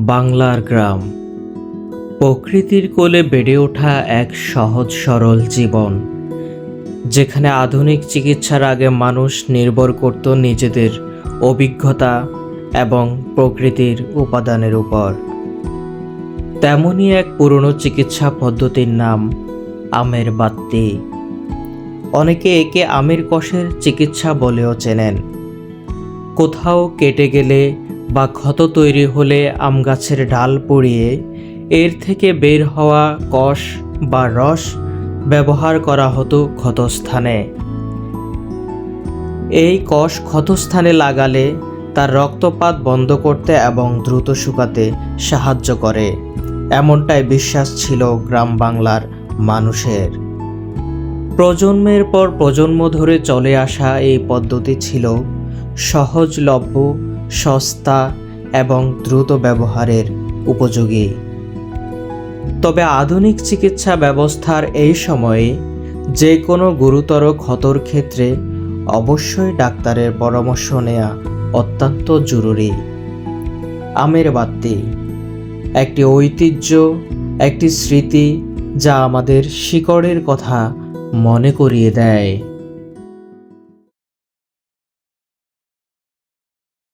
বাংলার গ্রাম, প্রকৃতির কোলে বেড়ে ওঠা এক সহজ সরল জীবন, যেখানে আধুনিক চিকিৎসার আগে মানুষ নির্ভর করত নিজেদের অভিজ্ঞতা এবং প্রকৃতির উপাদানের উপর। তেমনই এক পুরনো চিকিৎসা পদ্ধতির নাম আমের বাত্তি। অনেকে একে আমের কষের চিকিৎসা বলেও চেনেন। কোথাও কেটে গেলে বা ক্ষত তৈরি হলে আম গাছের ডাল পুড়িয়ে এর থেকে বের হওয়া কষ বা রস ব্যবহার করা হতো ক্ষতস্থানে। এই কষ ক্ষতস্থানে লাগালে তার রক্তপাত বন্ধ করতে এবং দ্রুত শুকাতে সাহায্য করে, এমনটাই বিশ্বাস ছিল গ্রাম বাংলার মানুষের। প্রজন্মের পর প্রজন্ম ধরে চলে আসা এই পদ্ধতি ছিল সহজলভ্য, সস্তা এবং দ্রুত ব্যবহারের উপযোগী। তবে আধুনিক চিকিৎসা ব্যবস্থার এই সময়ে যে কোনো গুরুতর ক্ষতর ক্ষেত্রে অবশ্যই ডাক্তারের পরামর্শ নেওয়া অত্যন্ত জরুরি। আমের বাত্তি একটি ঐতিহ্য, একটি স্মৃতি যা আমাদের শিকড়ের কথা মনে করিয়ে দেয়।